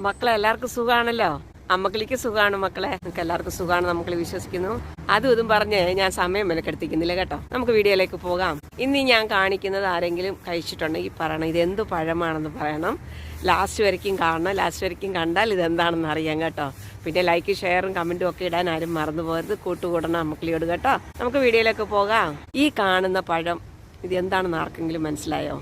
മക്കളെ എല്ലാവർക്കും സുഖാണല്ലോ. അമ്മക്കിളിക്ക് സുഖമാണ് മക്കളെ, നിങ്ങൾക്ക് എല്ലാവർക്കും സുഖമാണ് നമുക്ക് വിശ്വസിക്കുന്നു. അതും ഇതും പറഞ്ഞ് ഞാൻ സമയം വിലക്കെടുത്തിക്കുന്നില്ല കേട്ടോ. നമുക്ക് വീഡിയോയിലേക്ക് പോകാം. ഇന്ന് ഞാൻ കാണിക്കുന്നത് ആരെങ്കിലും കഴിച്ചിട്ടുണ്ടെങ്കിൽ പറയണം ഇത് എന്ത് പഴമാണെന്ന് പറയണം. ലാസ്റ്റ് വരയ്ക്കും കാണണം. ലാസ്റ്റ് വരയ്ക്കും കണ്ടാൽ ഇതെന്താണെന്ന് അറിയാം കേട്ടോ. പിന്നെ ലൈക്ക് ഷെയറും കമൻറ്റും ഒക്കെ ഇടാൻ ആരും മറന്നു പോകരുത്. കൂട്ടുകൂടണം അമ്മക്കിളിയോട് കേട്ടോ. നമുക്ക് വീഡിയോയിലേക്ക് പോകാം. ഈ കാണുന്ന പഴം ഇത് എന്താണെന്ന് ആർക്കെങ്കിലും മനസ്സിലായോ?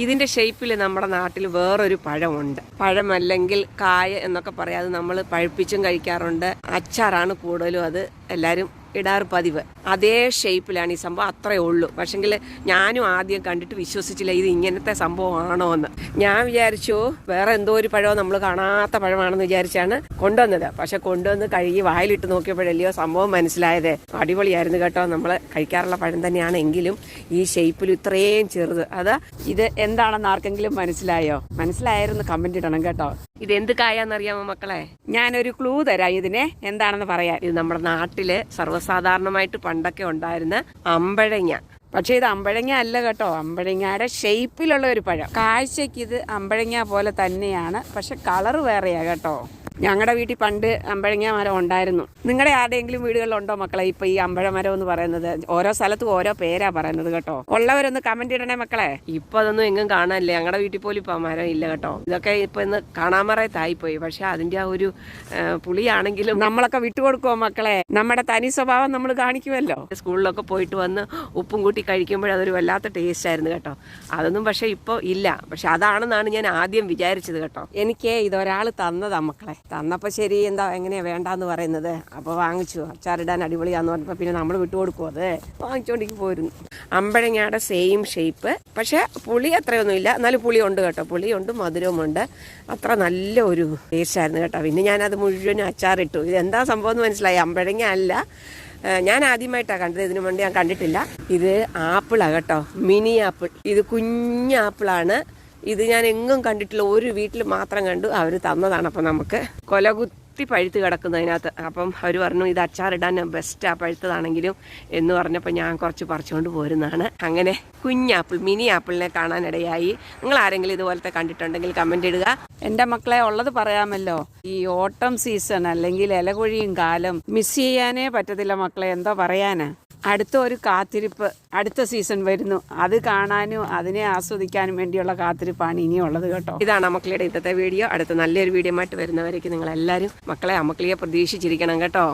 ഇതിന്റെ ഷേപ്പിൽ നമ്മുടെ നാട്ടിൽ വേറൊരു പഴമുണ്ട്. പഴമല്ലെങ്കിൽ കായ എന്നൊക്കെ പറയാതെ നമ്മൾ പഴുപ്പിച്ചും കഴിക്കാറുണ്ട്. അച്ചാറാണ് കൂടുതലും അത് എല്ലാവരും ഇടാറ് പതിവ്. അതേ ഷേപ്പിലാണ് ഈ സംഭവം, അത്രയേ ഉള്ളൂ. പക്ഷെങ്കിൽ ഞാനും ആദ്യം കണ്ടിട്ട് വിശ്വസിച്ചില്ല ഇത് ഇങ്ങനത്തെ സംഭവമാണോ എന്ന്. ഞാൻ വിചാരിച്ചു വേറെ എന്തോ ഒരു പഴമോ നമ്മൾ കാണാത്ത പഴമാണെന്ന് വിചാരിച്ചാണ് കൊണ്ടുവന്നത്. പക്ഷെ കൊണ്ടുവന്ന് കഴുകി വായിലിട്ട് നോക്കിയപ്പോഴല്ലയോ സംഭവം മനസ്സിലായത്. അടിപൊളിയായിരുന്നു കേട്ടോ. നമ്മൾ കഴിക്കാറുള്ള പഴം തന്നെയാണ്, എങ്കിലും ഈ ഷേപ്പിൽ ഇത്രയും ചെറുത്. അത് ഇത് എന്താണെന്ന് ആർക്കെങ്കിലും മനസ്സിലായോ? മനസ്സിലായിരുന്നു കമന്റ് ഇടണം കേട്ടോ. ഇത് എന്ത് കായാന്നറിയാമോ മക്കളെ? ഞാനൊരു ക്ലൂ തരാം ഇതിനെ എന്താണെന്ന് പറയാം. ഇത് നമ്മുടെ നാട്ടില് സർവ്വസാധാരണമായിട്ട് പണ്ടൊക്കെ ഉണ്ടായിരുന്ന അമ്പഴങ്ങ. പക്ഷെ ഇത് അമ്പഴങ്ങ അല്ല കേട്ടോ, അമ്പഴങ്ങയുടെ ഷേപ്പിലുള്ള ഒരു പഴം. കാഴ്ചക്ക് ഇത് അമ്പഴങ്ങ പോലെ തന്നെയാണ്, പക്ഷെ കളറ് വേറെയാ കേട്ടോ. ഞങ്ങളുടെ വീട്ടിൽ പണ്ട് അമ്പഴങ്ങ മരം ഉണ്ടായിരുന്നു. നിങ്ങളുടെ ആരുടെയെങ്കിലും വീടുകളിലുണ്ടോ മക്കളെ ഇപ്പൊ ഈ അമ്പഴ മരം എന്ന് പറയുന്നത്? ഓരോ സ്ഥലത്തും ഓരോ പേരാ പറയുന്നത് കേട്ടോ. ഉള്ളവരൊന്ന് കമന്റ് ഇടണേ മക്കളെ. ഇപ്പൊ അതൊന്നും എങ്ങും കാണാനില്ല. ഞങ്ങളുടെ വീട്ടിൽ പോലും ഇപ്പൊ മരം ഇല്ല കേട്ടോ. ഇതൊക്കെ ഇപ്പൊ ഇന്ന് കാണാമറയത്തായിപ്പോയി. പക്ഷെ അതിന്റെ ആ ഒരു പുളിയാണെങ്കിലും നമ്മളൊക്കെ വിട്ടുകൊടുക്കുവോ മക്കളെ? നമ്മുടെ തനി സ്വഭാവം നമ്മൾ കാണിക്കുമല്ലോ. സ്കൂളിലൊക്കെ പോയിട്ട് വന്ന് ഉപ്പും കൂട്ടി കഴിക്കുമ്പോൾ അതൊരു വല്ലാത്ത ടേസ്റ്റ് ആയിരുന്നു കേട്ടോ. അതൊന്നും പക്ഷെ ഇപ്പൊ ഇല്ല. പക്ഷെ അതാണെന്നാണ് ഞാൻ ആദ്യം വിചാരിച്ചത് കേട്ടോ. എനിക്ക് ഇതൊരാൾ തന്നതാ മക്കളെ. തന്നപ്പോൾ ശരി എന്താ എങ്ങനെയാ വേണ്ടാന്ന് പറയുന്നത്. അപ്പോൾ വാങ്ങിച്ചു. അച്ചാറിടാൻ അടിപൊളിയാന്ന് പറഞ്ഞപ്പോൾ പിന്നെ നമ്മൾ വിട്ടുകൊടുക്കും. അത് വാങ്ങിച്ചോണ്ടിക്ക് പോയിരുന്നു. അമ്പഴങ്ങയുടെ സെയിം ഷേപ്പ്, പക്ഷെ പുളി അത്രയൊന്നുമില്ല. എന്നാലും പുളിയുണ്ട് കേട്ടോ. പുളിയുണ്ട്, മധുരവുമുണ്ട്. അത്ര നല്ല ഒരു ടേസ്റ്റ് ആയിരുന്നു കേട്ടോ. പിന്നെ ഞാനത് മുഴുവനും അച്ചാറിട്ടു. ഇതെന്താ സംഭവം എന്ന് മനസ്സിലായി. അമ്പഴങ്ങ അല്ല, ഞാൻ ആദ്യമായിട്ടാണ് കണ്ടത്. ഇതിനു വേണ്ടി ഞാൻ കണ്ടിട്ടില്ല. ഇത് ആപ്പിളാണ് കേട്ടോ, മിനി ആപ്പിൾ. ഇത് കുഞ്ഞ് ആപ്പിളാണ്. ഇത് ഞാൻ എങ്ങും കണ്ടിട്ടില്ല, ഒരു വീട്ടിൽ മാത്രം കണ്ടു. അവർ തന്നതാണ്. അപ്പം നമുക്ക് കൊലകുത്തി പഴുത്ത് കിടക്കുന്നതിനകത്ത്. അപ്പം അവർ പറഞ്ഞു ഇത് അച്ചാറിടാൻ ബെസ്റ്റാ പഴുത്തതാണെങ്കിലും എന്ന് പറഞ്ഞപ്പോൾ ഞാൻ കുറച്ച് പറിച്ചുകൊണ്ട് പോരുന്നതാണ്. അങ്ങനെ കുഞ്ഞാപ്പിൾ, മിനി ആപ്പിളിനെ കാണാനിടയായി. നിങ്ങൾ ആരെങ്കിലും ഇതുപോലത്തെ കണ്ടിട്ടുണ്ടെങ്കിൽ കമന്റ് ഇടുക. എൻ്റെ മക്കളെ ഉള്ളത് പറയാമല്ലോ. ഈ ഓട്ടം സീസൺ അല്ലെങ്കിൽ ഇലകൊഴിയും കാലം മിസ് ചെയ്യാനേ പറ്റത്തില്ല മക്കളെ. എന്തോ പറയാനാ. അടുത്ത ഒരു കാത്തിരിപ്പ്, അടുത്ത സീസൺ വരുന്നു. അത് കാണാനും അതിനെ ആസ്വദിക്കാനും വേണ്ടിയുള്ള കാത്തിരിപ്പാണ് ഇനിയുള്ളത് കേട്ടോ. ഇതാണ് മക്കളുടെ ഇന്നത്തെ വീഡിയോ. അടുത്ത നല്ലൊരു വീഡിയോ ആയിട്ട് വരുന്നവരേക്ക് നിങ്ങൾ എല്ലാവരും മക്കളെ അമ്മക്കളിയെ പ്രതീക്ഷിച്ചിരിക്കണം കേട്ടോ.